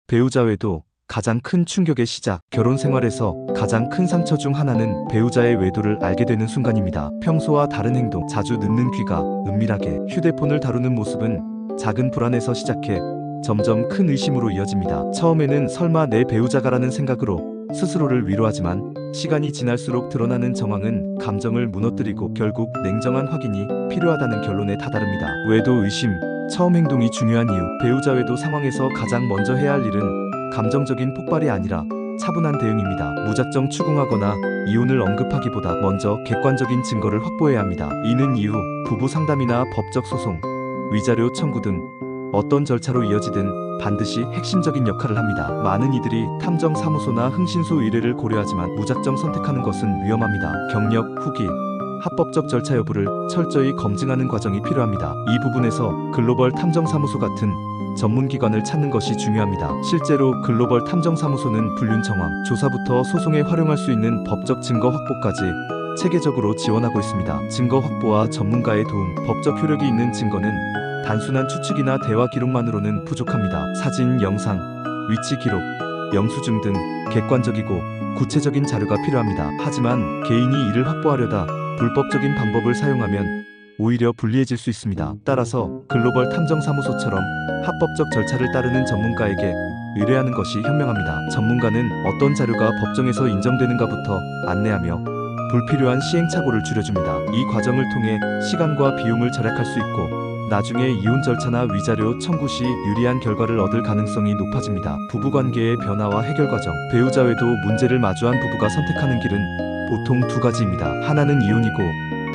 배우자 외도 가장 큰 충격의 시작. 결혼 생활에서 가장 큰 상처 중 하나는 배우자의 외도를 알게 되는 순간입니다. 평소와 다른 행동, 자주 늦는 귀가, 은밀하게 휴대폰을 다루는 모습은 작은 불안에서 시작해 점점 큰 의심으로 이어집니다. 처음에는 설마 내 배우자가라는 생각으로 스스로를 위로하지만 시간이 지날수록 드러나는 정황은 감정을 무너뜨리고 결국 냉정한 확인이 필요하다는 결론에 다다릅니다. 외도 의심. 처음 행동이 중요한 이유. 배우자 외도 상황에서 가장 먼저 해야 할 일은 감정적인 폭발이 아니라 차분한 대응입니다. 무작정 추궁하거나 이혼을 언급하기보다 먼저 객관적인 증거를 확보해야 합니다. 이는 이후 부부 상담이나 법적 소송, 위자료 청구 등 어떤 절차로 이어지든 반드시 핵심적인 역할을 합니다. 많은 이들이 탐정사무소나 흥신소 의뢰를 고려하지만 무작정 선택하는 것은 위험합니다. 경력, 후기, 합법적 절차 여부를 철저히 검증하는 과정이 필요합니다. 이 부분에서 글로벌 탐정사무소 같은 전문기관을 찾는 것이 중요합니다. 실제로 글로벌 탐정사무소는 불륜 정황, 조사부터 소송에 활용할 수 있는 법적 증거 확보까지 체계적으로 지원하고 있습니다. 증거 확보와 전문가의 도움. 법적 효력이 있는 증거는 단순한 추측이나 대화 기록만으로는 부족합니다. 사진, 영상, 위치 기록, 영수증 등 객관적이고 구체적인 자료가 필요합니다. 하지만 개인이 이를 확보하려다 불법적인 방법을 사용하면 오히려 불리해질 수 있습니다. 따라서 글로벌 탐정사무소처럼 합법적 절차를 따르는 전문가에게 의뢰하는 것이 현명합니다. 전문가는 어떤 자료가 법정에서 인정되는가부터 안내하며 불필요한 시행착오를 줄여줍니다. 이 과정을 통해 시간과 비용을 절약할 수 있고 나중에 이혼 절차나 위자료 청구 시 유리한 결과를 얻을 가능성이 높아집니다. 부부관계의 변화와 해결 과정. 배우자 외도 문제를 마주한 부부가 선택하는 길은 보통 두 가지입니다. 하나는 이혼이고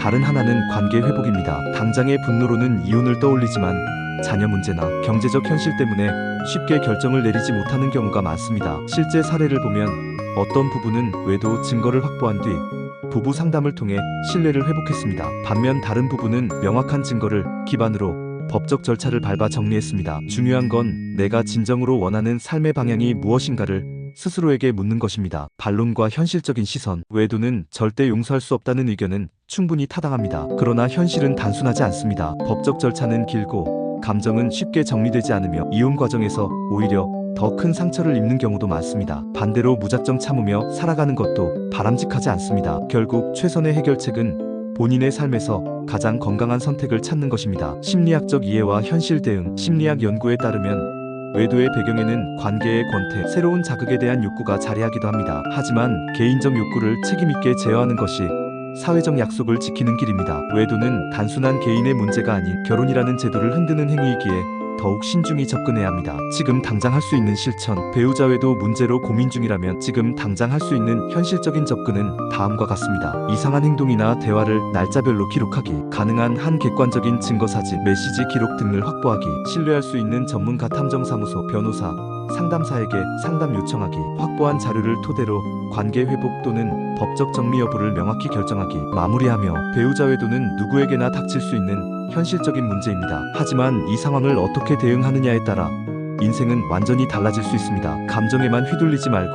다른 하나는 관계 회복입니다. 당장의 분노로는 이혼을 떠올리지만 자녀 문제나 경제적 현실 때문에 쉽게 결정을 내리지 못하는 경우가 많습니다. 실제 사례를 보면 어떤 부부는 외도 증거를 확보한 뒤 부부 상담을 통해 신뢰를 회복했습니다. 반면 다른 부부는 명확한 증거를 기반으로 법적 절차를 밟아 정리했습니다. 중요한 건 내가 진정으로 원하는 삶의 방향이 무엇인가를 스스로에게 묻는 것입니다. 반론과 현실적인 시선. 외도는 절대 용서할 수 없다는 의견은 충분히 타당합니다. 그러나 현실은 단순하지 않습니다. 법적 절차는 길고 감정은 쉽게 정리되지 않으며 이혼 과정에서 오히려 더 큰 상처를 입는 경우도 많습니다. 반대로 무작정 참으며 살아가는 것도 바람직하지 않습니다. 결국 최선의 해결책은 본인의 삶에서 가장 건강한 선택을 찾는 것입니다. 심리학적 이해와 현실 대응. 심리학 연구에 따르면 외도의 배경에는 관계의 권태, 새로운 자극에 대한 욕구가 자리하기도 합니다. 하지만 개인적 욕구를 책임있게 제어하는 것이 사회적 약속을 지키는 길입니다. 외도는 단순한 개인의 문제가 아닌 결혼이라는 제도를 흔드는 행위이기에 더욱 신중히 접근해야 합니다. 지금 당장 할 수 있는 실천. 배우자 외도 문제로 고민 중이라면 지금 당장 할 수 있는 현실적인 접근은 다음과 같습니다. 이상한 행동이나 대화를 날짜별로 기록하기. 가능한 한 객관적인 증거 사진, 메시지 기록 등을 확보하기. 신뢰할 수 있는 전문가 탐정사무소, 변호사, 상담사에게 상담 요청하기. 확보한 자료를 토대로 관계 회복 또는 법적 정리 여부를 명확히 결정하기. 마무리하며 배우자 외도는 누구에게나 닥칠 수 있는 현실적인 문제입니다. 하지만 이 상황을 어떻게 대응하느냐에 따라 인생은 완전히 달라질 수 있습니다. 감정에만 휘둘리지 말고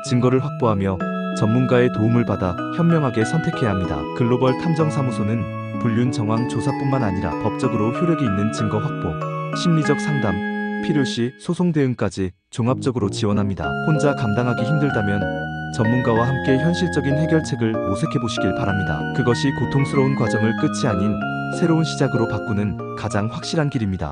증거를 확보하며 전문가의 도움을 받아 현명하게 선택해야 합니다. 글로벌 탐정사무소는 불륜 정황 조사뿐만 아니라 법적으로 효력이 있는 증거 확보, 심리적 상담, 필요시 소송 대응까지 종합적으로 지원합니다. 혼자 감당하기 힘들다면 전문가와 함께 현실적인 해결책을 모색해 보시길 바랍니다. 그것이 고통스러운 과정을 끝이 아닌 새로운 시작으로 바꾸는 가장 확실한 길입니다.